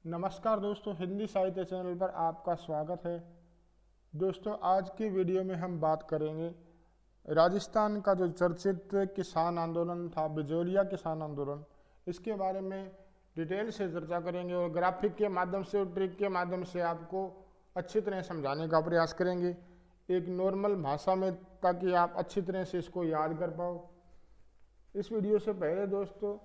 नमस्कार दोस्तों, हिंदी साहित्य चैनल पर आपका स्वागत है। दोस्तों, आज की वीडियो में हम बात करेंगे राजस्थान का जो चर्चित किसान आंदोलन था, बिजोलिया किसान आंदोलन, इसके बारे में डिटेल से चर्चा करेंगे और ग्राफिक के माध्यम से और ट्रिक के माध्यम से आपको अच्छी तरह समझाने का प्रयास करेंगे एक नॉर्मल भाषा में, ताकि आप अच्छी तरह से इसको याद कर पाओ। इस वीडियो से पहले दोस्तों,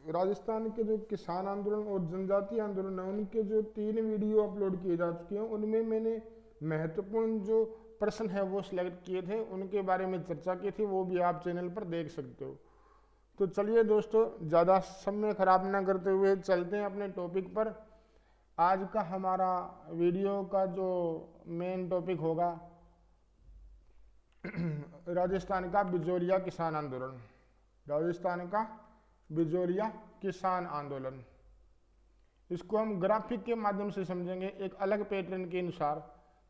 राजस्थान के जो किसान आंदोलन और जनजातीय आंदोलन है, उनके जो 3 वीडियो अपलोड किए जा चुके हैं, उनमें मैंने महत्वपूर्ण जो प्रश्न है वो सिलेक्ट किए थे, उनके बारे में चर्चा की थी, वो भी आप चैनल पर देख सकते हो। तो चलिए दोस्तों, ज़्यादा समय खराब ना करते हुए चलते हैं अपने टॉपिक पर। आज का हमारा वीडियो का जो मेन टॉपिक होगा राजस्थान का बिजोलिया किसान आंदोलन। राजस्थान का बिजोलिया किसान आंदोलन, इसको हम ग्राफिक के माध्यम से समझेंगे एक अलग पैटर्न के अनुसार,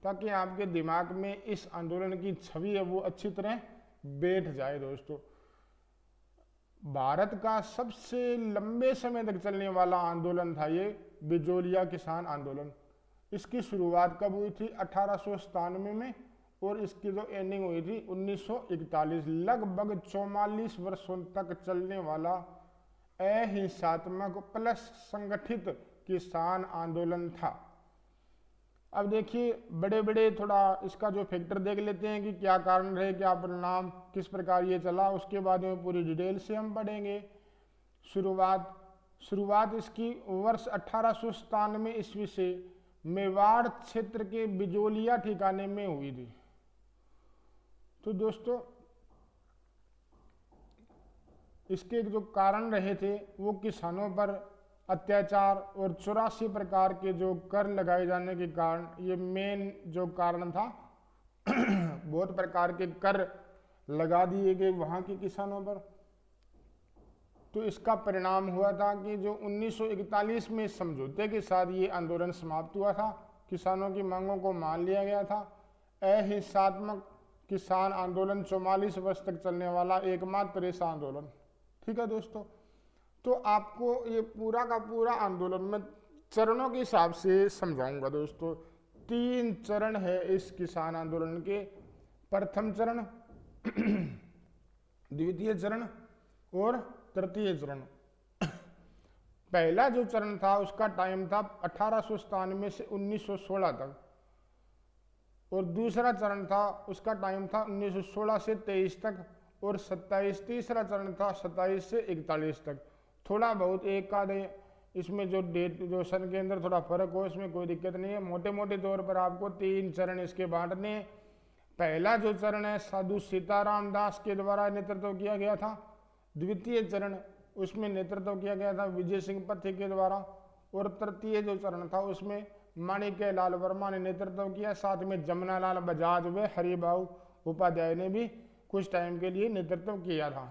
ताकि आपके दिमाग में इस आंदोलन की छवि है वो अच्छी तरह बैठ जाए। दोस्तों, भारत का सबसे लंबे समय तक चलने वाला आंदोलन था ये बिजोलिया किसान आंदोलन। इसकी शुरुआत कब हुई थी? 1897 में, और इसकी जो एंडिंग हुई थी 1941। लगभग 44 वर्षों तक चलने वाला अहिंसात्मक प्लस संगठित किसान आंदोलन था। अब देखिए, बड़े बड़े थोड़ा इसका जो फैक्टर देख लेते हैं कि क्या कारण रहे, क्या परिणाम, किस प्रकार ये चला, उसके बाद में पूरी डिटेल से हम पढ़ेंगे। शुरुआत इसकी वर्ष 1897 ईस्वी से मेवाड़ क्षेत्र के बिजोलिया ठिकाने में हुई थी। तो दोस्तों, इसके जो कारण रहे थे वो किसानों पर अत्याचार और 84 प्रकार के जो कर लगाए जाने के कारण, ये मेन जो कारण था। बहुत प्रकार के कर लगा दिए गए वहाँ के किसानों पर। तो इसका परिणाम हुआ था कि जो 1941 में समझौते के साथ ये आंदोलन समाप्त हुआ था, किसानों की मांगों को मान लिया गया था। अहिंसात्मक किसान आंदोलन 44 वर्ष तक चलने वाला एकमात्र ऐसा आंदोलन। ठीक है दोस्तों, तो आपको ये पूरा का पूरा आंदोलन में चरणों के हिसाब से समझाऊंगा। दोस्तों, 3 चरण है इस किसान आंदोलन के। प्रथम चरण, द्वितीय चरण और तृतीय चरण। पहला जो चरण था उसका टाइम था 1897 से 1916 तक, और दूसरा चरण था उसका टाइम था 1916 से 23 तक, और 27 तीसरा चरण था 27 से 41 तक। थोड़ा बहुत एक आधे इसमें जो डेट जो सन के अंदर थोड़ा फर्क हो, इसमें कोई दिक्कत नहीं है। मोटे मोटे तौर पर आपको 3 चरण इसके बांटने। पहला जो चरण है साधु सीताराम दास के द्वारा नेतृत्व किया गया था। द्वितीय चरण, उसमें नेतृत्व किया गया था विजय सिंह पथी के द्वारा, और तृतीय जो चरण था उसमें माणिक्य लाल वर्मा ने नेतृत्व किया। साथ में जमुना लाल बजाज व हरिभाऊ उपाध्याय ने भी कुछ टाइम के लिए नेतृत्व किया था।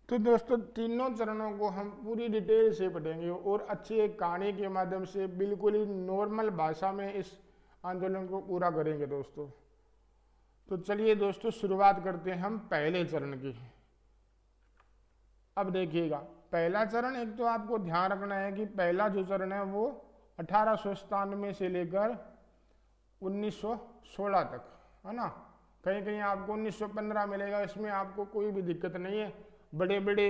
तो दोस्तों, तीनों चरणों को हम पूरी डिटेल से पढ़ेंगे और अच्छी एक कहानी के माध्यम से बिल्कुल ही नॉर्मल भाषा में इस आंदोलन को पूरा करेंगे दोस्तों। तो चलिए दोस्तों, शुरुआत करते हैं हम पहले चरण की। अब देखिएगा, पहला चरण, एक तो आपको ध्यान रखना है कि पहला जो चरण है वो 1897 से लेकर 1916 तक है ना। कहीं कहीं आपको 1915 मिलेगा, इसमें आपको कोई भी दिक्कत नहीं है। बड़े बड़े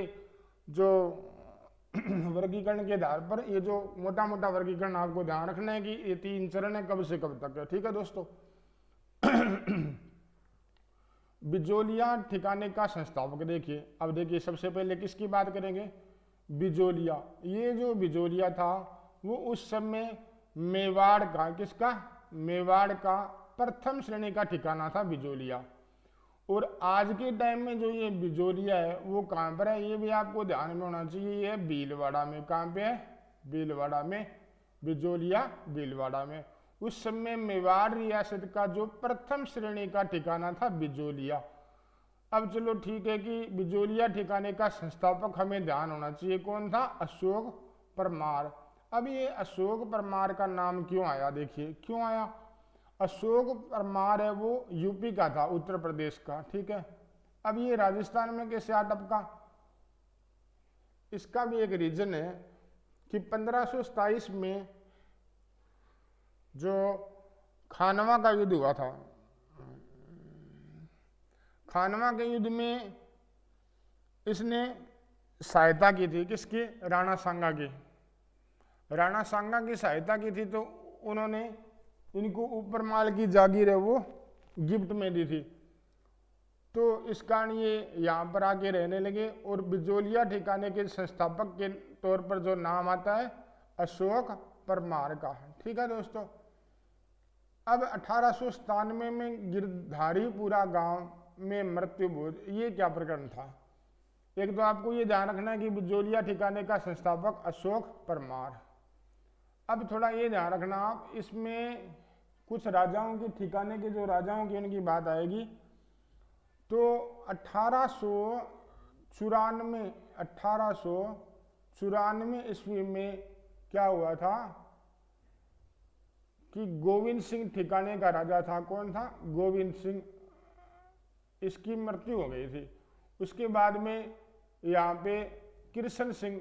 जो वर्गीकरण के आधार पर ये जो मोटा मोटा वर्गीकरण आपको ध्यान रखना है कि ये 3 चरण है, कब से कब तक है। ठीक है दोस्तों। बिजोलिया ठिकाने का संस्थापक देखिए। अब देखिए, सबसे पहले किसकी बात करेंगे? बिजोलिया। ये जो बिजोलिया था वो उस समय मेवाड़ का, किसका? मेवाड़ का प्रथम श्रेणी का ठिकाना था बिजोलिया। और आज के टाइम में जो ये बिजोलिया है वो कहाँ पर है, ये भी आपको ध्यान में होना चाहिए। ये भीलवाड़ा में। कहाँ पे है? भीलवाड़ा में। बिजोलिया भीलवाड़ा में। उस समय मेवाड़ रियासत का जो प्रथम श्रेणी का ठिकाना था बिजोलिया। अब चलो ठीक है कि बिजोलिया ठिकाने का संस्थापक हमें ध्यान होना चाहिए, कौन था? अशोक परमार। अब ये अशोक परमार का नाम क्यों आया? देखिए क्यों आया। अशोक परमार है वो यूपी का था, उत्तर प्रदेश का। ठीक है। अब ये राजस्थान में कैसे आ टपका? इसका भी एक रीजन है कि 1527 में जो खानवा का युद्ध हुआ था, खानवा के युद्ध में इसने सहायता की थी। किसकी? राणा सांगा की। राणा सांगा की सहायता की थी, तो उन्होंने इनको ऊपर माल की जागीर है वो गिफ्ट में दी थी। तो इस कारण ये यहाँ पर आके रहने लगे। और बिजोलिया ठिकाने के संस्थापक के तौर पर जो नाम आता है अशोक परमार का। ठीक है दोस्तों। अब 1897 में गिरधारीपुरा गांव में मृत्यु भोज, ये क्या प्रकरण था? एक तो आपको ये ध्यान रखना है कि बिजोलिया ठिकाने का संस्थापक अशोक परमार। अब थोड़ा ये ध्यान रखना आप, इसमें कुछ राजाओं के ठिकाने के जो राजाओं की उनकी बात आएगी। तो 1894 ईस्वी में क्या हुआ था कि गोविंद सिंह ठिकाने का राजा था। कौन था? गोविंद सिंह। इसकी मृत्यु हो गई थी। उसके बाद में यहाँ पे कृष्ण सिंह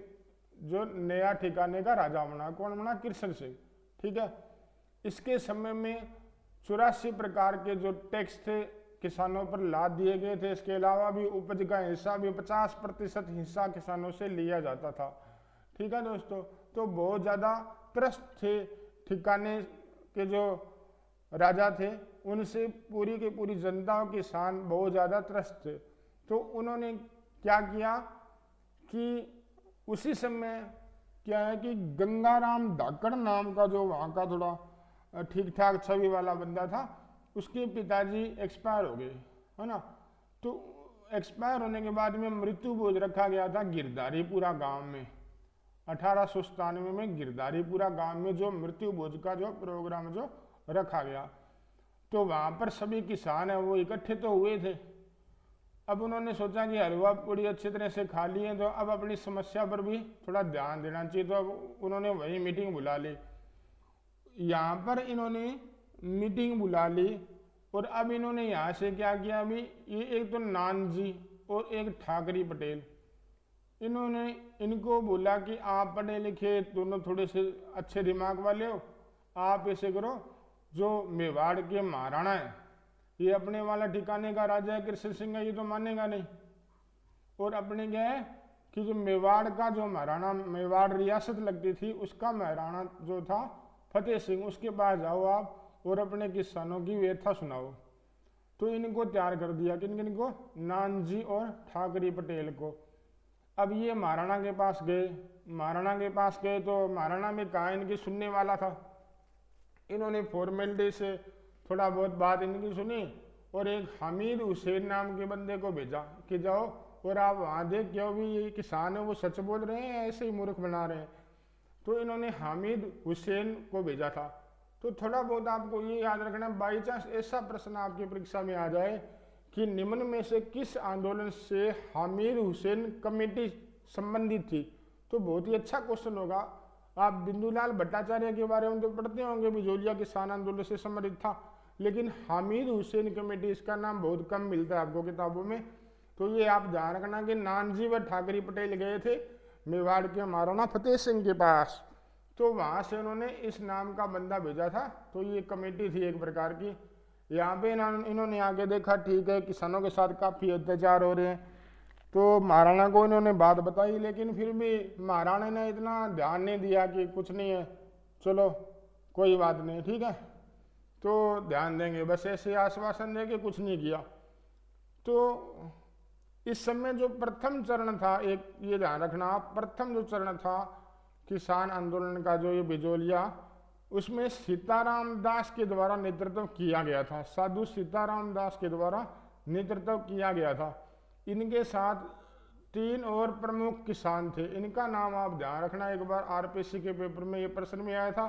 जो नया ठिकाने का राजा बना। कौन बना? कृष्ण सिंह। ठीक है। इसके समय में 84 प्रकार के जो टैक्स थे किसानों पर लाद दिए गए थे। इसके अलावा भी उपज का हिस्सा भी 50% हिस्सा किसानों से लिया जाता था। ठीक है दोस्तों। तो बहुत ज़्यादा त्रस्त थे ठिकाने के जो राजा थे, उनसे पूरी की पूरी जनता और किसान बहुत ज़्यादा त्रस्त थे। तो उन्होंने क्या किया कि उसी समय क्या है कि गंगाराम धाकड़ नाम का जो वहाँ का थोड़ा ठीक ठाक छवि वाला बंदा था, उसके पिताजी एक्सपायर हो गए, है ना। तो एक्सपायर होने के बाद में मृत्यु भोज रखा गया था गिरधारीपुरा गांव में। 1897 में गिरधारीपुरा गांव में जो मृत्यु भोज का जो प्रोग्राम जो रखा गया, तो वहाँ पर सभी किसान हैं वो इकट्ठे तो हुए थे। अब उन्होंने सोचा कि हलवा पूड़ी अच्छी तरह से खा लिए, तो अब अपनी समस्या पर भी थोड़ा ध्यान देना चाहिए। तो अब उन्होंने वही मीटिंग बुला ली। यहाँ पर इन्होंने मीटिंग बुला ली और अब इन्होंने यहाँ से क्या किया, अभी ये एक तो नानजी और एक ठाकरी पटेल, इन्होंने इनको बोला कि आप पढ़े लिखे दोनों थोड़े से अच्छे दिमाग वाले हो, आप ऐसे करो, जो मेवाड़ के महाराणा है, ये अपने वाला ठिकाने का राजा है कृष्ण सिंह है, ये तो मानेगा नहीं। और अपने क्या है कि जो मेवाड़ का जो महाराणा, मेवाड़ रियासत लगती थी, उसका महाराणा जो था फतेह सिंह, उसके पास जाओ आप और अपने किसानों की व्यथा सुनाओ। तो इनको तैयार कर दिया। किन को? नानजी और ठाकरी पटेल को। अब ये महाराणा के पास गए। महाराणा के पास गए तो महाराणा में कहा इनकी सुनने वाला था। इन्होंने फॉर्मेलिटी से थोड़ा बहुत बात इनकी सुनी और एक हामिद हुसैन नाम के बंदे को भेजा कि जाओ और आप वहाँ देख क्यों भी ये किसान है वो सच बोल रहे हैं ऐसे ही मूर्ख बना रहे हैं। तो इन्होंने हामिद हुसैन को भेजा था। तो थोड़ा बहुत आपको ये याद रखना, बाई चांस ऐसा प्रश्न आपकी परीक्षा में आ जाए कि निम्न में से किस आंदोलन से हामिद हुसैन कमेटी संबंधित थी, तो बहुत ही अच्छा क्वेश्चन होगा। आप बिंदुलाल भट्टाचार्य के बारे में तो पढ़ते होंगे, बिजोलिया किसान आंदोलन से संबंधित था, लेकिन हामिद हुसैन कमेटी इसका नाम बहुत कम मिलता है आपको किताबों में। तो ये आप ध्यान रखना कि नानजी व ठाकरी पटेल गए थे मेवाड़ के महाराणा फतेह सिंह के पास, तो वहाँ से उन्होंने इस नाम का बंदा भेजा था। तो ये कमेटी थी एक प्रकार की। यहाँ पे इन्होंने आगे देखा ठीक है किसानों के साथ काफ़ी अत्याचार हो रहे हैं, तो महाराणा को इन्होंने बात बताई, लेकिन फिर भी महाराणा ने इतना ध्यान नहीं दिया कि कुछ नहीं है, चलो कोई बात नहीं, ठीक है तो ध्यान देंगे, बस ऐसे आश्वासन दे के कुछ नहीं किया। तो इस समय जो प्रथम चरण था, एक ये ध्यान रखना आप, प्रथम जो चरण था किसान आंदोलन का जो ये बिजोलिया, उसमें सीताराम दास के द्वारा नेतृत्व किया गया था। साधु सीताराम दास के द्वारा नेतृत्व किया गया था। इनके साथ 3 और प्रमुख किसान थे, इनका नाम आप ध्यान रखना। एक बार आरपीएससी के पेपर में ये प्रश्न में आया था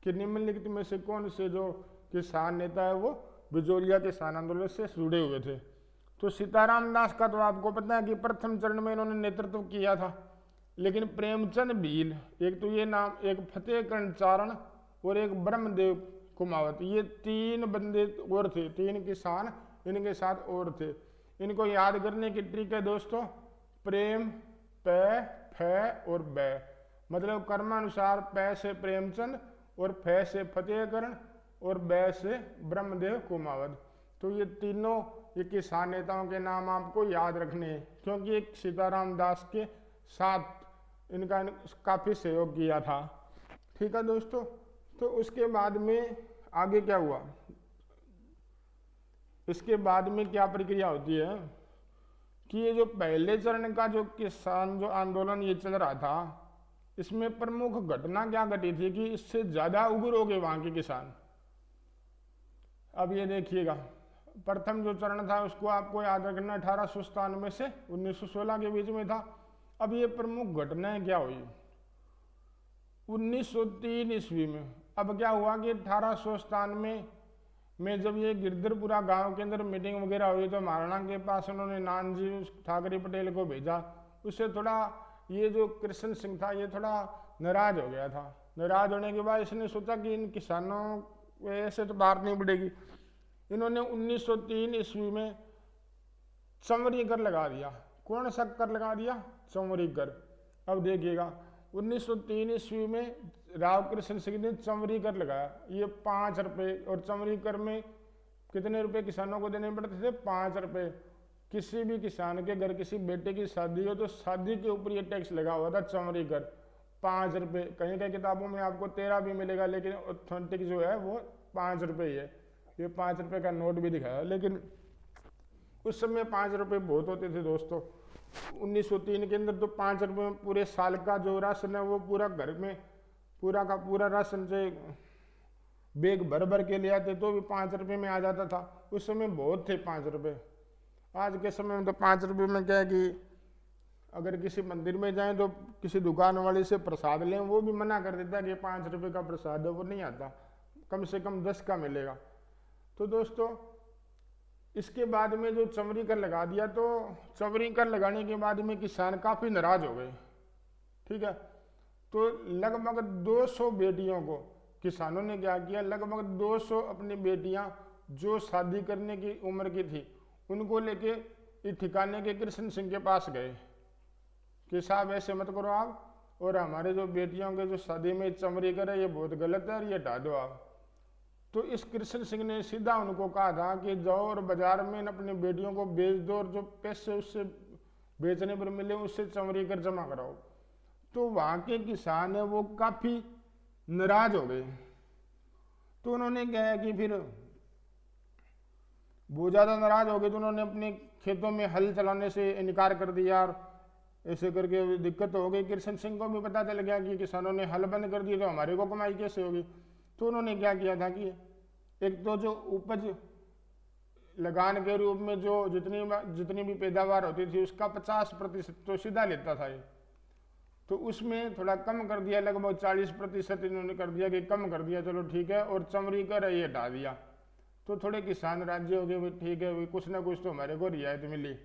कि निम्नलिखित में से कौन से जो किसान नेता है वो बिजोलिया किसान आंदोलन से जुड़े हुए थे। तो सीताराम दास का तो आपको पता है कि प्रथम चरण में इन्होंने नेतृत्व किया था, लेकिन प्रेमचंद भील, एक तो ये नाम, एक फतेह कर्ण चारण और एक ब्रह्मदेव कुमावत, ये 3 बंदे और थे, 3 किसान इनके साथ और थे। इनको याद करने की ट्रिक है दोस्तों, प्रेम, प, फ और ब, मतलब कर्मानुसार पै से प्रेमचंद और फै से फतेहकरण और बै से ब्रह्मदेव कुमावत। तो ये तीनों ये किसान नेताओं के नाम आपको याद रखने हैं, क्योंकि एक सीताराम दास के साथ इनका काफ़ी सहयोग किया था। ठीक है दोस्तों, तो उसके बाद में आगे क्या हुआ, इसके बाद में क्या प्रक्रिया होती है कि ये जो पहले चरण का जो किसान जो आंदोलन ये चल रहा था, इसमें प्रमुख घटना क्या घटी थी कि इससे ज़्यादा उग्र हो गए वहाँ के किसान। अब ये देखिएगा, प्रथम जो चरण था उसको आपको याद रखना 1897 से 1916 के बीच में था। अब ये प्रमुख घटनाएं क्या हुई 1903 ईस्वी में। अब क्या हुआ कि 1897 में जब ये गिरधरपुरा गांव के अंदर मीटिंग वगैरह हुई तो महाराणा के पास उन्होंने नानजी ठाकरे पटेल को भेजा। उससे थोड़ा ये जो कृष्ण सिंह था ये थोड़ा नाराज हो गया था। नाराज होने के बाद इसने सोचा कि इन किसानों को ऐसे तो बात नहीं बढ़ेगी। इन्होंने 1903 ईस्वी में चमरी कर लगा दिया। कौन सा कर लगा दिया? चमरी कर। अब देखिएगा 1903 ईस्वी में राव कृष्ण सिंह ने चमरी कर लगाया, ये 5 रुपये। और चमरी कर में कितने रुपए किसानों को देने पड़ते थे? 5 रुपये। किसी भी किसान के घर किसी बेटे की शादी हो तो शादी के ऊपर ये टैक्स लगा हुआ था, चमरी कर 5 रुपये। कहीं कहीं किताबों में आपको 13 भी मिलेगा, लेकिन ऑथेंटिक जो है वो 5 रुपये ही है। ये 5 रुपये का नोट भी दिखाया, लेकिन उस समय 5 रुपये बहुत होते थे दोस्तों। 1903 के अंदर तो 5 रुपये में पूरे साल का जो राशन है वो पूरा घर में पूरा का पूरा राशन से बैग भर भर के ले आते तो भी 5 रुपये में आ जाता था। उस समय बहुत थे 5 रुपये। आज के समय में तो 5 रुपये में क्या है कि अगर किसी मंदिर में जाएं तो किसी दुकान वाले से प्रसाद लें, वो भी मना कर देता है कि 5 रुपये का प्रसाद है, वो नहीं आता, कम से कम 10 का मिलेगा। तो दोस्तों इसके बाद में जो चमरी कर लगा दिया, तो चमरी कर लगाने के बाद में किसान काफ़ी नाराज हो गए। ठीक है, तो लगभग 200 बेटियों को किसानों ने क्या किया, लगभग 200 अपनी बेटियां जो शादी करने की उम्र की थी उनको लेके इस ठिकाने के कृष्ण सिंह के पास गए कि साहब ऐसे मत करो आप, और हमारे जो बेटियों के जो शादी में चमरी करे ये बहुत गलत है और ये हटा दो आप। तो इस कृष्ण सिंह ने सीधा उनको कहा था कि जाओ और बाजार में अपनी बेटियों को बेच दो और जो पैसे उससे बेचने पर मिले उससे चमरी कर जमा कराओ। तो वहाँ के किसान है वो काफ़ी नाराज हो गए। तो उन्होंने क्या है कि फिर वो ज़्यादा नाराज हो गए तो उन्होंने अपने खेतों में हल चलाने से इनकार कर दिया, और ऐसे करके दिक्कत हो गई। कृष्ण सिंह को भी पता चल गया कि किसानों ने हल बंद कर दिए तो हमारे को कमाई कैसे होगी। तो उन्होंने क्या किया था कि एक तो जो उपज लगान के रूप में जो जितनी भी पैदावार होती थी उसका 50% तो सीधा लेता था ये, तो उसमें थोड़ा कम कर दिया, लगभग 40% इन्होंने कर दिया कि कम कर दिया, चलो ठीक है, और चमरी कर ये हटा दिया। तो थोड़े किसान राज्य हो गए, ठीक है कुछ ना कुछ तो हमारे को रियायत मिली।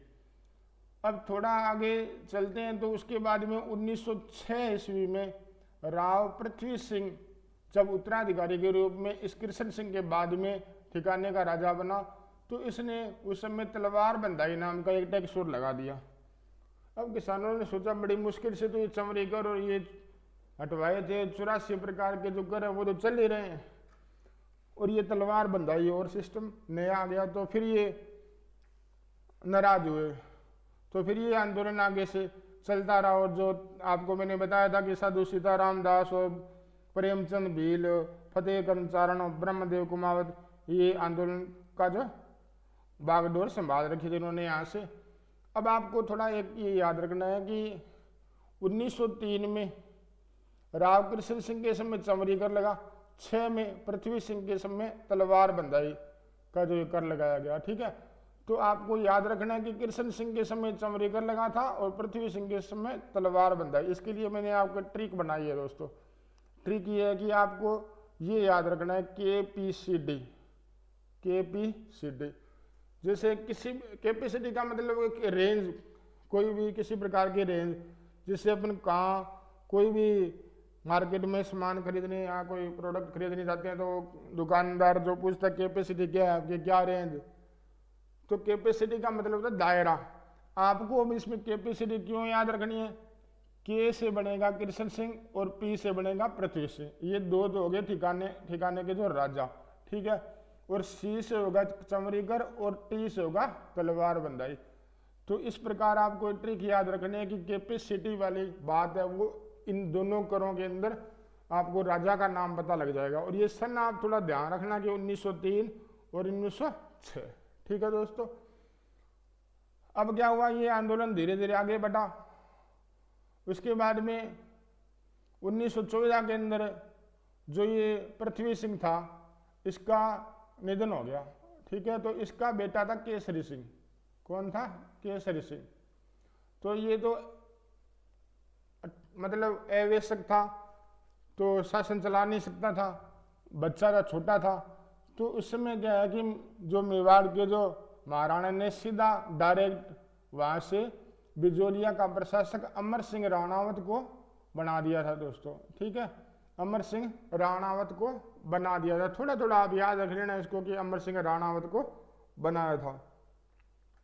अब थोड़ा आगे चलते हैं, तो उसके बाद में 1906 ईस्वी में राव पृथ्वी सिंह जब उत्तराधिकारी के रूप में इस कृष्ण सिंह के बाद में ठिकाने का राजा बना, तो इसने उस समय तलवार बंधाई नाम का एक टैक्स और लगा दिया। अब किसानों ने सोचा बड़ी मुश्किल से तो ये चमड़ी कर और ये हटवाए थे, 84 प्रकार के जो कर है वो तो चल ही रहे हैं, और ये तलवार बंधाई और सिस्टम नया आ गया। तो फिर ये नाराज हुए, तो फिर ये आंदोलन आगे से चलता रहा। और जो आपको मैंने बताया था कि साधु सीताराम दास और प्रेमचंद भील, फतेहकरण चारण और ब्रह्मदेव कुमावत ये आंदोलन का जो बागडोर संभाल रखी थी इन्होंने यहाँ से। अब आपको थोड़ा एक ये याद रखना है कि 1903 में राव कृष्ण सिंह के समय चमरी कर लगा, 6 में पृथ्वी सिंह के समय तलवार बंधाई का जो कर लगाया गया। ठीक है, तो आपको याद रखना है कि कृष्ण सिंह के समय चमरी कर लगा था और पृथ्वी सिंह के समय तलवार बंधाई। इसके लिए मैंने आपको ट्रिक बनाई है दोस्तों। ट्रिक ये है कि आपको ये याद रखना है KPCD। जैसे किसी कैपेसिटी का मतलब रेंज, कोई भी किसी प्रकार की रेंज, जिससे अपन कहाँ कोई भी मार्केट में सामान खरीदने या कोई प्रोडक्ट खरीदने जाते हैं तो दुकानदार जो पूछता है कैपेसिटी क्या है आपकी, क्या रेंज, तो कैपेसिटी का मतलब होता है दायरा। आपको अब इसमें कैपेसिटी क्यों याद रखनी है के से बनेगा कृष्ण सिंह और पी से बनेगा पृथ्वी सिंह। ये दो तो हो गए ठिकाने ठिकाने के जो राजा, ठीक है। और सी से होगा चमरीकर और टी से होगा तलवार बंदाई। तो इस प्रकार आपको एक ट्रिक याद रखनी है कि कैपेसिटी वाली बात है वो इन दोनों करों के अंदर आपको राजा का नाम पता लग जाएगा। और ये सन आप थोड़ा ध्यान रखना कि 1903 और 1906, ठीक है दोस्तों। अब क्या हुआ, ये आंदोलन धीरे धीरे आगे बढ़ा। उसके बाद में 1914 के अंदर जो ये पृथ्वी सिंह था इसका निधन हो गया, ठीक है। तो इसका बेटा था केसरी सिंह। कौन था? केसरी सिंह। तो ये तो मतलब अवयस्क था, तो शासन चला नहीं सकता था, बच्चा था, छोटा था। तो उस समय क्या है कि जो मेवाड़ के जो महाराणा ने सीधा डायरेक्ट वहाँ से बिजोलिया का प्रशासक अमर सिंह राणावत को बना दिया था दोस्तों, ठीक है। अमर सिंह राणावत को बना दिया था। थोड़ा थोड़ा आप याद रख लेना इसको कि अमर सिंह राणावत को बनाया था।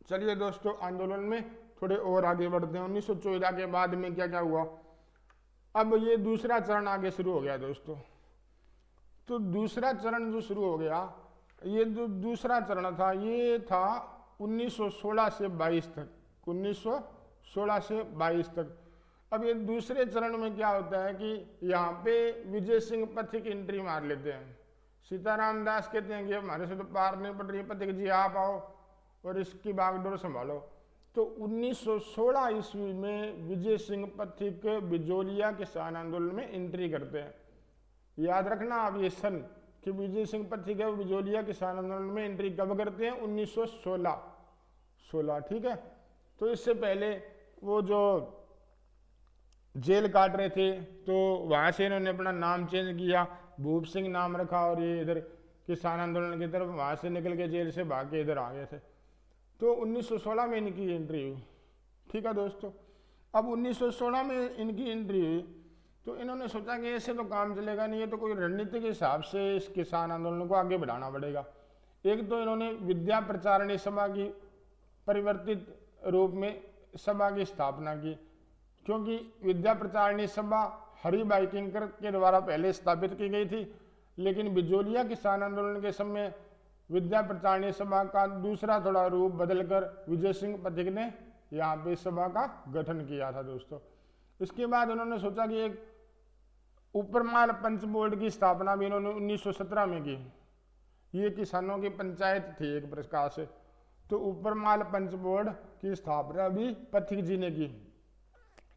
चलिए दोस्तों, आंदोलन में थोड़े और आगे बढ़ते हैं। 1914 के बाद में क्या क्या हुआ, अब ये दूसरा चरण आगे शुरू हो गया दोस्तों। तो दूसरा चरण जो शुरू हो गया, ये जो दूसरा चरण था ये था 1916 से 22 तक, 1916 से 22 तक। अब ये दूसरे चरण में क्या होता है कि यहाँ पे विजय सिंह पथिक एंट्री मार लेते हैं। सीताराम दास कहते हैं कि हमारे से तो पार नहीं पड़ रही, पथिक जी आप आओ और इसकी बागडोर संभालो। तो 1916 ईस्वी में विजय सिंह पथिक बिजोलिया किसान आंदोलन में एंट्री करते हैं। याद रखना आप ये सन कि विजय सिंह पथिक है बिजोलिया किसान आंदोलन में एंट्री कब करते हैं? 1916, ठीक है। तो इससे पहले वो जो जेल काट रहे थे तो वहाँ से इन्होंने अपना नाम चेंज किया, भूप सिंह नाम रखा, और ये इधर किसान आंदोलन की तरफ वहाँ से निकल के जेल से भाग के इधर आ गए थे। तो 1916 में इनकी एंट्री हुई, ठीक है दोस्तों। अब 1916 में इनकी एंट्री हुई तो इन्होंने सोचा कि ऐसे तो काम चलेगा नहीं, ये तो कोई रणनीति के हिसाब से इस किसान आंदोलन को आगे बढ़ाना पड़ेगा। एक तो इन्होंने विद्या प्रचारणी सभा की परिवर्तित रूप में सभा की स्थापना की, क्योंकि विद्या प्रचारणी सभा हरिभाई किंकर के द्वारा पहले स्थापित की गई थी, लेकिन बिजोलिया किसान आंदोलन के समय विद्या प्रचारणी सभा का दूसरा थोड़ा रूप बदलकर विजय सिंह पथिक ने यहाँ पे सभा का गठन किया था दोस्तों। इसके बाद उन्होंने सोचा कि एक ऊपरमाल पंच बोर्ड की स्थापना भी इन्होंने 1917 में की। ये किसानों की पंचायत थी एक प्रकार से। तो ऊपरमाल पंच बोर्ड की स्थापना भी पथिक जी ने की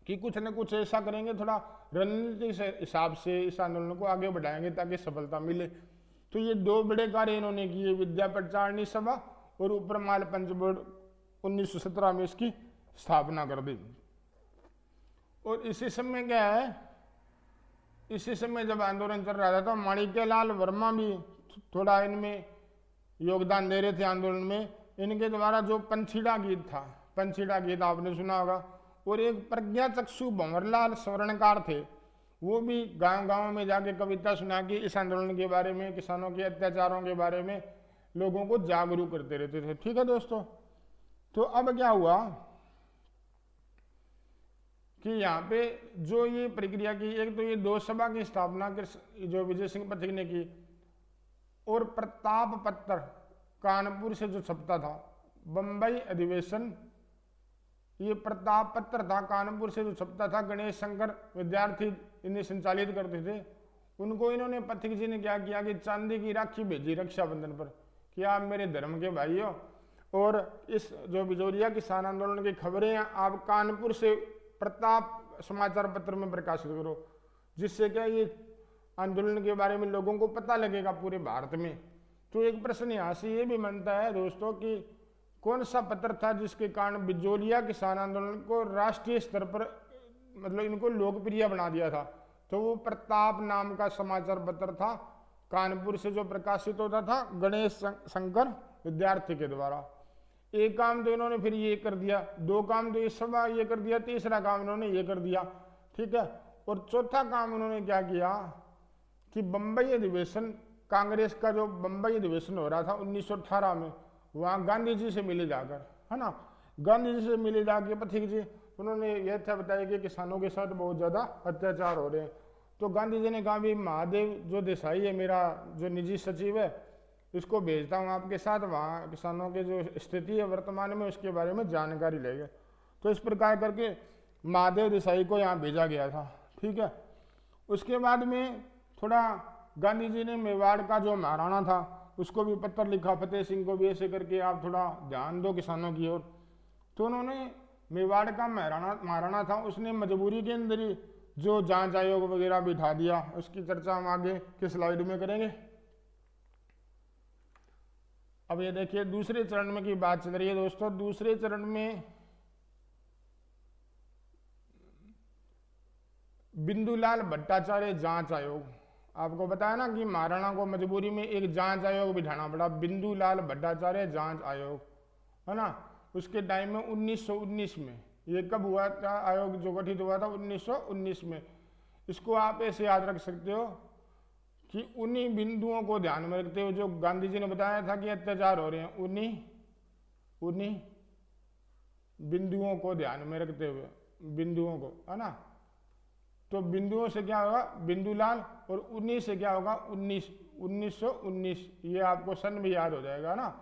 कि कुछ न कुछ ऐसा करेंगे, थोड़ा रणनीति से हिसाब से इस आंदोलन को आगे बढ़ाएंगे ताकि सफलता मिले। तो ये दो बड़े कार्य इन्होंने किए, विद्या प्रचारणी सभा और ऊपरमाल पंच बोर्ड 1917 में इसकी स्थापना कर दी। और इसी समय क्या है, इसी समय जब आंदोलन चल रहा था तो माणिक्यलाल वर्मा भी थोड़ा इनमें योगदान दे रहे थे आंदोलन में। इनके द्वारा जो पंछीड़ा गीत था, पंछीड़ा गीत आपने सुना होगा, और एक प्रज्ञाचक्षु भंवरलाल स्वर्णकार थे, वो भी गांव गांव में जाके कविता सुना के इस आंदोलन के बारे में, किसानों के अत्याचारों के बारे में लोगों को जागरूक करते रहते थे, ठीक है दोस्तों। तो अब क्या हुआ कि यहाँ पे जो ये प्रक्रिया की, एक तो ये दो सभा की स्थापना जो विजय सिंह पथिक ने की, और प्रताप पत्र कानपुर से जो छपता था, बंबई अधिवेशन, ये प्रताप पत्र था कानपुर से जो छपता था, गणेश शंकर विद्यार्थी इन्हें संचालित करते थे। उनको इन्होंने पथिक जी ने क्या किया कि चांदी की राखी भेजी रक्षाबंधन पर कि आप मेरे धर्म के भाई हो, और इस जो बिजोलिया किसान आंदोलन की खबरें आप कानपुर से प्रताप समाचार पत्र में प्रकाशित करो, जिससे क्या ये आंदोलन के बारे में लोगों को पता लगेगा पूरे भारत में। तो एक प्रश्न यहाँ से ये भी बनता है दोस्तों कि कौन सा पत्र था जिसके कारण बिजोलिया किसान आंदोलन को राष्ट्रीय स्तर पर मतलब इनको लोकप्रिय बना दिया था? तो वो प्रताप नाम का समाचार पत्र था, कानपुर से जो प्रकाशित होता था गणेश शंकर विद्यार्थी के द्वारा। एक काम तो इन्होंने फिर ये कर दिया, दो काम तो ये सभा ये कर दिया, तीसरा काम इन्होंने ये कर दिया, ठीक है। और चौथा काम इन्होंने क्या किया कि बंबई अधिवेशन, कांग्रेस का जो बंबई अधिवेशन हो रहा था 1918 में, वहाँ गांधी जी से मिले जाकर, है ना, गांधी जी से मिले जाके पथिक जी उन्होंने यह था बताया कि किसानों के साथ बहुत ज़्यादा अत्याचार हो रहे हैं। तो गांधी जी ने कहा भी महादेव जो देसाई है, मेरा जो निजी सचिव है, इसको भेजता हूँ आपके साथ, वहाँ किसानों की जो स्थिति है वर्तमान में उसके बारे में जानकारी लेंगे। तो इस प्रकार करके महादेव देसाई को यहाँ भेजा गया था। ठीक है, उसके बाद में थोड़ा गांधी जी ने मेवाड़ का जो महाराणा था उसको भी पत्र लिखा, फतेह सिंह को भी, ऐसे करके आप थोड़ा ध्यान दो किसानों की ओर। तो उन्होंने मेवाड़ का महाराणा था, उसने मजबूरी के अंदर ही जो जांच आयोग वगैरह बिठा दिया। उसकी चर्चा हम आगे की स्लाइड में करेंगे। अब ये देखिए दूसरे चरण में की बात चल रही है दोस्तों। दूसरे चरण में बिंदुलाल भट्टाचार्य जांच आयोग, आपको बताया ना कि महाराणा को मजबूरी में एक जांच आयोग बिठाना पड़ा, बिंदुलाल भट्टाचार्य जांच आयोग, है ना। उसके टाइम में 1919 में, ये कब हुआ था आयोग जो गठित हुआ था? 1919 में। इसको आप ऐसे याद रख सकते हो कि उन्हीं बिंदुओं को ध्यान में रखते हुए जो गांधी जी ने बताया था कि अत्याचार हो रहे हैं, उन्हीं बिंदुओं को ध्यान में रखते हुए, बिंदुओं को, है ना। तो बिंदुओं से क्या होगा? बिंदुलाल, और उन्हीं से क्या होगा? 1919। ये आपको सन भी याद हो जाएगा ना।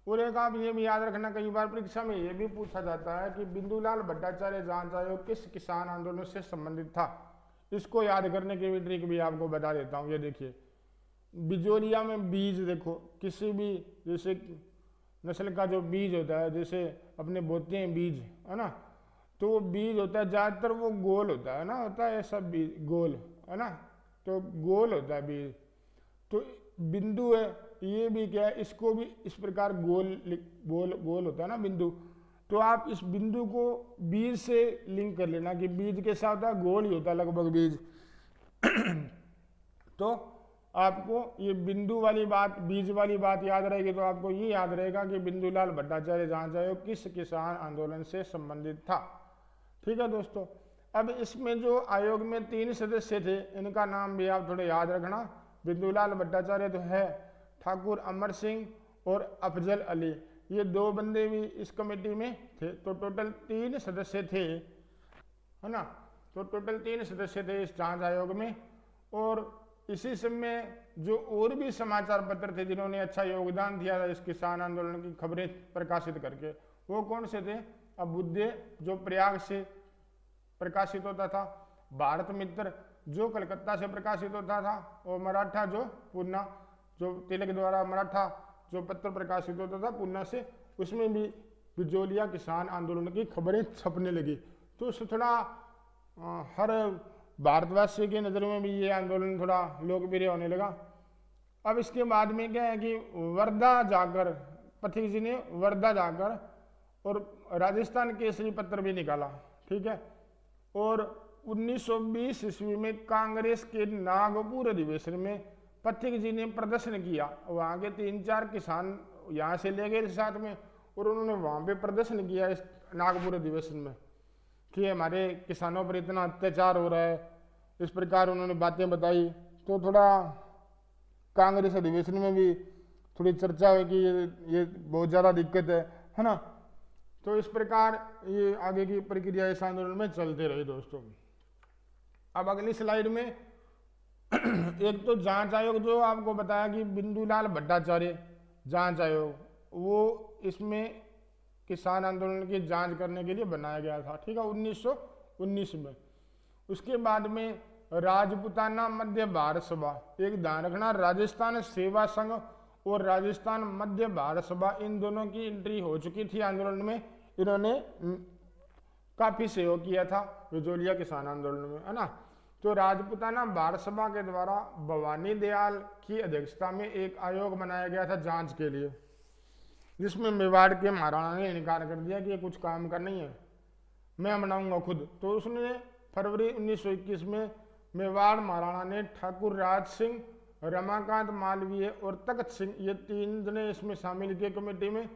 और एक आप ये भी याद रखना, कई बार परीक्षा में ये भी पूछा जाता है कि बिंदुलाल भट्टाचार्य जांच आयोग किस किसान आंदोलन से संबंधित था। इसको याद करने की भी ट्रिक भी आपको बता देता हूँ। ये देखिए बिजोलिया में बीज देखो, किसी भी जैसे नस्ल का जो बीज होता है, जैसे अपने बोते हैं बीज, है ना, तो वो बीज होता है ज़्यादातर वो गोल होता है ना, होता है ऐसा बीज गोल, है ना, तो गोल होता है बीज। तो बिंदु है, ये भी क्या है, इसको भी इस प्रकार गोल होता है ना बिंदु। तो आप इस बिंदु को बीज से लिंक कर लेना कि बीज के साथ होता है गोल ही होता है लगभग बीज। तो आपको ये बिंदु वाली बात, बीज वाली बात याद रहेगी, तो आपको ये याद रहेगा कि बिंदुलाल भट्टाचार्य जांच आयोग किस किसान आंदोलन से संबंधित था। ठीक है दोस्तों। अब इसमें जो आयोग में 3 सदस्य थे, इनका नाम भी आप थोड़े याद रखना। बिंदुलाल भट्टाचार्य तो है, ठाकुर अमर सिंह और अफजल अली, ये 2 बंदे भी इस कमेटी में थे। तो टोटल 3 सदस्य थे, है ना। तो टोटल 3 सदस्य थे इस जांच आयोग में। और इसी समय जो और भी समाचार पत्र थे जिन्होंने अच्छा योगदान दिया था इस किसान आंदोलन की खबरें प्रकाशित करके, वो कौन से थे? अभ्युदय जो प्रयाग से प्रकाशित होता था, भारत मित्र जो कलकत्ता से प्रकाशित होता था, और मराठा जो पूना, जो तिलक द्वारा मराठा जो पत्र प्रकाशित होता था पूना से, उसमें भी बिजोलिया किसान आंदोलन की खबरें छपने लगी। तो उससे थोड़ा हर भारतवासी की नज़र में भी ये आंदोलन थोड़ा लोकप्रिय होने लगा। अब इसके बाद में क्या है कि वर्धा जाकर, पथिक जी ने वर्धा जाकर और राजस्थान केसरी पत्र भी निकाला। ठीक है। और 1920 ईस्वी में कांग्रेस के नागपुर अधिवेशन में पथिक जी ने प्रदर्शन किया। वहाँ के 3-4 किसान यहाँ से ले गए साथ में, और उन्होंने वहाँ पे प्रदर्शन किया इस नागपुर अधिवेशन में कि हमारे किसानों पर इतना अत्याचार हो रहा है, इस प्रकार उन्होंने बातें बताई। तो थोड़ा कांग्रेस अधिवेशन में भी थोड़ी चर्चा हुई कि ये बहुत ज़्यादा दिक्कत है ना। तो इस प्रकार ये आगे की प्रक्रिया इस आंदोलन में चलते रही दोस्तों। अब अगली स्लाइड में एक तो जांच आयोग जो आपको बताया कि बिंदुलाल भट्टाचार्य जांच आयोग, वो इसमें किसान आंदोलन की जांच करने के लिए बनाया गया था। ठीक है, 1919 में। उसके बाद में राजपुताना मध्य भारत सभा, एक ध्यान रखना, राजस्थान सेवा संघ और राजस्थान मध्य भारत सभा, इन दोनों की एंट्री हो चुकी थी आंदोलन में। इन्होंने काफी सहयोग किया था बिजोलिया किसान आंदोलन में, है ना। तो राजपुताना भारत सभा के द्वारा भवानी दयाल की अध्यक्षता में एक आयोग बनाया गया था जांच के लिए, जिसमें मेवाड़ के महाराणा ने इनकार कर दिया कि ये कुछ काम का नहीं है, मैं बनाऊंगा खुद। तो उसने फरवरी 1921 में मेवाड़ महाराणा ने ठाकुर राज सिंह, रमाकांत मालवीय और तख्त सिंह, ये 3 जने इसमें शामिल किए कमेटी में,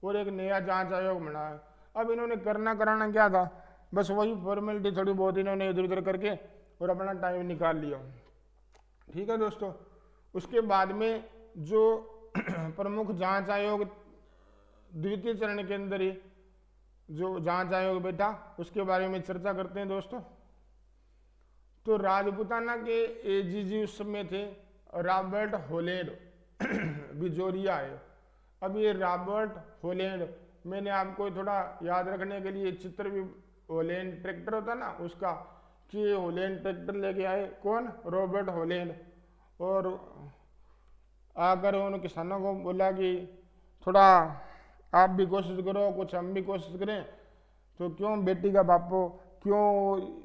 और एक नया जांच आयोग बनाया। अब इन्होंने करना कराना क्या था, बस वही फॉर्मेलिटी थोड़ी बहुत इन्होंने इधर उधर करके और अपना टाइम निकाल लिया। ठीक है दोस्तों। उसके बाद में जो प्रमुख जांच आयोग द्वितीय चरण के अंदर ही जो जहाँ जाएगा बेटा उसके बारे में चर्चा करते हैं दोस्तों। तो राजपूताना के एजीजी उस समय थे रॉबर्ट होलैंड बिजोरिया है। अब ये रॉबर्ट होलैंड, मैंने आपको थोड़ा याद रखने के लिए चित्र भी, होलैंड ट्रैक्टर होता ना उसका, कि ये होलैंड ट्रैक्टर लेके आए कौन, रॉबर्ट होलैंड। और आकर उन किसानों को बोला कि थोड़ा आप भी कोशिश करो, कुछ हम भी कोशिश करें, तो क्यों बेटी का बापो क्यों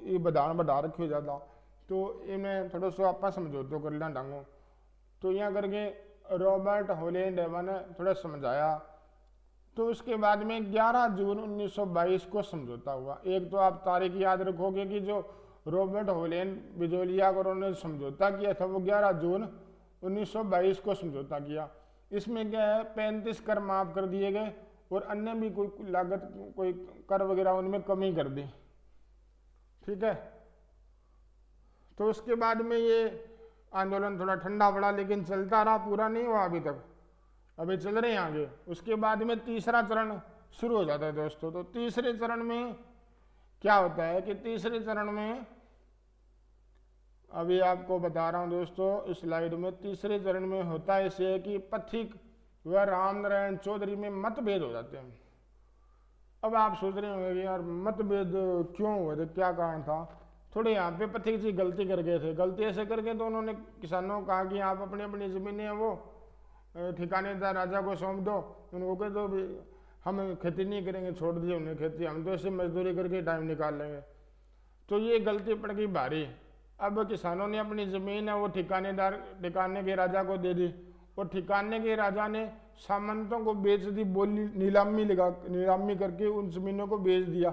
ये बढ़ा रखियो ज़्यादा, तो इन्हें थोड़ा सा आपा समझौतो कर लेना ढंगो। तो यहाँ करके रॉबर्ट होलैंड ने थोड़ा समझाया। तो उसके बाद में 11 जून 1922 को समझौता हुआ। एक तो आप तारीख याद रखोगे कि जो रॉबर्ट होलैंड बिजोलिया को उन्होंने समझौता किया था वो 11 जून 1922 को समझौता किया। इसमें क्या है, 35 कर माफ कर दिए गए और अन्य भी कोई लागत, कोई कर वगैरह उनमें कमी कर दी, ठीक है। तो उसके बाद में ये आंदोलन थोड़ा ठंडा पड़ा, लेकिन चलता रहा, पूरा नहीं हुआ अभी तक, अभी चल रहे हैं आगे। उसके बाद में तीसरा चरण शुरू हो जाता है दोस्तों। तो तीसरे चरण में क्या होता है कि तीसरे चरण में अभी आपको बता रहा हूं दोस्तों इस स्लाइड में, तीसरे चरण में होता है ऐसे कि पथिक व रामनारायण चौधरी में मतभेद हो जाते हैं। अब आप सोच रहे होंगे यार मतभेद क्यों हुए थे, क्या कारण था। थोड़े यहाँ पे पथिक जी गलती कर गए थे। गलती ऐसे करके तो उन्होंने किसानों को कहा कि आप अपनी अपनी जमीनें वो ठिकानेदार राजा को सौंप दो। उनको कह दो भी हम खेती नहीं करेंगे, छोड़ दिए उन्हें खेती, हम तो ऐसे मजदूरी करके टाइम निकाल लेंगे। तो ये गलती पड़ गई भारी। अब किसानों ने अपनी ज़मीन है वो ठिकाने के राजा को दे दी, और ठिकाने के राजा ने सामंतों को बेच दी, बोली नीलामी करके उन ज़मीनों को बेच दिया।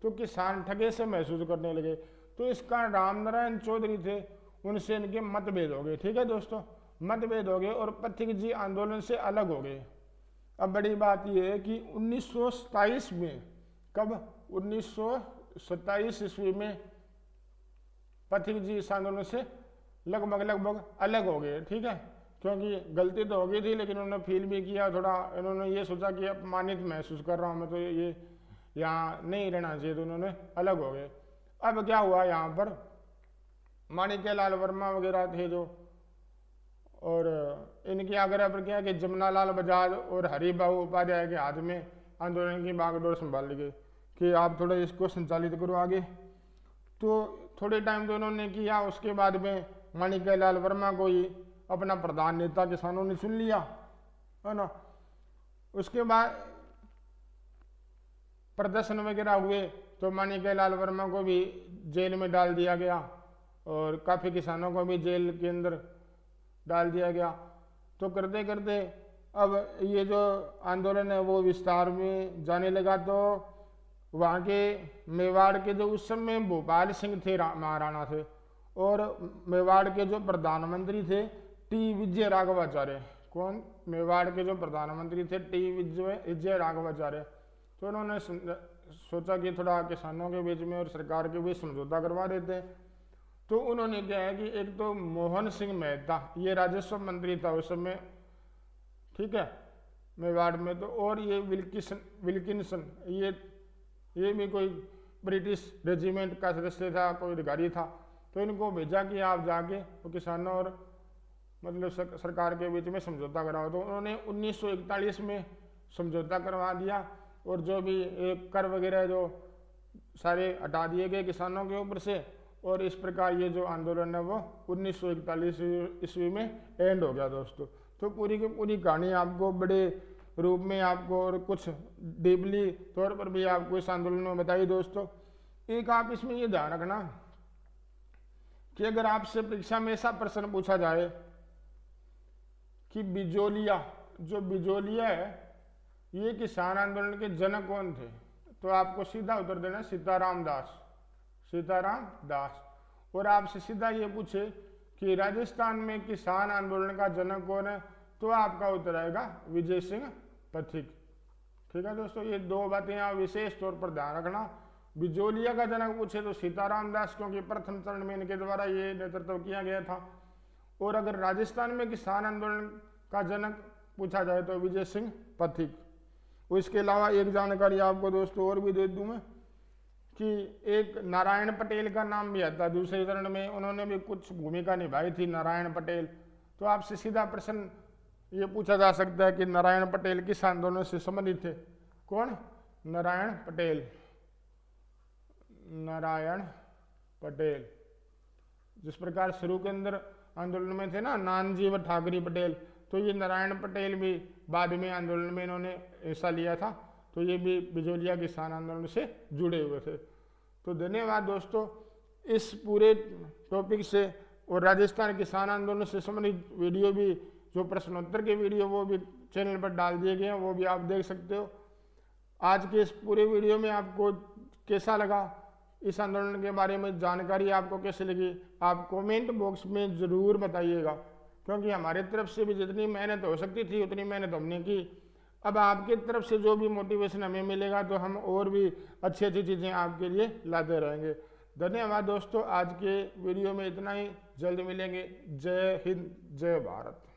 तो किसान ठगे से महसूस करने लगे। तो इस कारण रामनारायण चौधरी थे, उनसे इनके मतभेद हो गए, ठीक है दोस्तों, मतभेद हो गए और पथिक जी आंदोलन से अलग हो गए। अब बड़ी बात यह है कि 1927 में, कब, 1927 ईस्वी में पथिक जी इस आंदोलन से लगभग अलग हो गए, ठीक है। क्योंकि गलती तो हो गई थी, लेकिन उन्होंने फील भी किया थोड़ा, इन्होंने ये सोचा कि अपमानित महसूस कर रहा हूँ मैं, तो ये यहाँ नहीं रहना चाहिए, तो उन्होंने अलग हो गए। अब क्या हुआ, यहाँ पर माणिक्यलाल वर्मा वगैरह थे जो, और इनके आग्रह पर क्या कि जमुनालाल बजाज और हरिबाबू उपाध्याय के हाथ में आंदोलन की बागडोर संभाल ली गई कि आप थोड़ा इसको संचालित करो आगे। तो थोड़े टाइम तो उन्होंने किया, उसके बाद में माणिक्यलाल वर्मा को ही अपना प्रधान नेता किसानों ने चुन लिया, है ना। उसके बाद प्रदर्शन वगैरह हुए तो माणिक्यलाल वर्मा को भी जेल में डाल दिया गया और काफ़ी किसानों को भी जेल के अंदर डाल दिया गया। तो करते करते अब ये जो आंदोलन है वो विस्तार में जाने लगा। तो वहाँ के मेवाड़ के जो उस समय भोपाल सिंह थे महाराणा थे, और मेवाड़ के जो प्रधानमंत्री थे टी विजय राघवाचार्य, कौन, मेवाड़ के जो प्रधानमंत्री थे टी विजय राघवाचार्य। तो उन्होंने सोचा कि थोड़ा किसानों के बीच में और सरकार के बीच समझौता करवा देते हैं। तो उन्होंने क्या है कि एक तो मोहन सिंह मेहता, ये राजस्व मंत्री था उस समय, ठीक है, मेवाड़ में। तो और ये विल्किंसन ये भी कोई ब्रिटिश रेजिमेंट का सदस्य था, कोई अधिकारी था। तो इनको भेजा कि आप जाके तो किसानों और मतलब सरकार के बीच में समझौता कराओ। तो उन्होंने 1941 में समझौता करवा दिया, और जो भी कर वगैरह जो सारे हटा दिए गए किसानों के ऊपर से, और इस प्रकार ये जो आंदोलन है वो 1941 ईस्वी में एंड हो गया दोस्तों। तो पूरी की पूरी कहानी आपको बड़े रूप में आपको और कुछ डीपली तौर पर भी आपको इस आंदोलन में बताई दोस्तों। एक आप इसमें ये ध्यान रखना कि अगर आपसे परीक्षा में ऐसा प्रश्न पूछा जाए कि बिजोलिया, जो बिजोलिया है ये किसान आंदोलन के जनक कौन थे, तो आपको सीधा उत्तर देना सीताराम दास। और आपसे सीधा ये पूछे कि राजस्थान में किसान आंदोलन का जनक कौन है, तो आपका उत्तर आएगा विजय सिंह पथिक, ठीक है दोस्तों। ये दो बातें आप विशेष तौर पर ध्यान रखना। बिजोलिया का जनक पूछे तो सीताराम दास, क्योंकि प्रथम चरण में इनके द्वारा ये नेतृत्व किया गया था। और अगर राजस्थान में किसान आंदोलन का जनक पूछा जाए तो विजय सिंह पथिक। उसके अलावा एक जानकारी आपको दोस्तों और भी दे दूं मैं कि एक नारायण पटेल का नाम भी आता है दूसरे चरण में, उन्होंने भी कुछ भूमिका निभाई थी नारायण पटेल। तो आपसे सीधा प्रश्न ये पूछा जा सकता है कि नारायण पटेल किस आंदोलन से संबंधित थे? कौन? नारायण पटेल। नारायण पटेल जिस प्रकार शुरू के अंदर आंदोलन में थे ना नानजी व ठाकरी पटेल, तो ये नारायण पटेल भी बाद में आंदोलन में इन्होंने हिस्सा लिया था, तो ये भी बिजोलिया किसान आंदोलन से जुड़े हुए थे। तो धन्यवाद दोस्तों, इस पूरे टॉपिक से और राजस्थान किसान आंदोलन से संबंधित वीडियो भी, जो प्रश्नोत्तर के वीडियो वो भी चैनल पर डाल दिए गए हैं, वो भी आप देख सकते हो। आज के इस पूरे वीडियो में आपको कैसा लगा, इस आंदोलन के बारे में जानकारी आपको कैसे लगी, आप कमेंट बॉक्स में ज़रूर बताइएगा, क्योंकि हमारे तरफ से भी जितनी मेहनत हो सकती थी उतनी मेहनत हमने की। अब आपकी तरफ से जो भी मोटिवेशन हमें मिलेगा तो हम और भी अच्छी अच्छी चीज़ें आपके लिए लाते रहेंगे। धन्यवाद दोस्तों, आज के वीडियो में इतना ही, जल्द मिलेंगे। जय हिंद, जय भारत।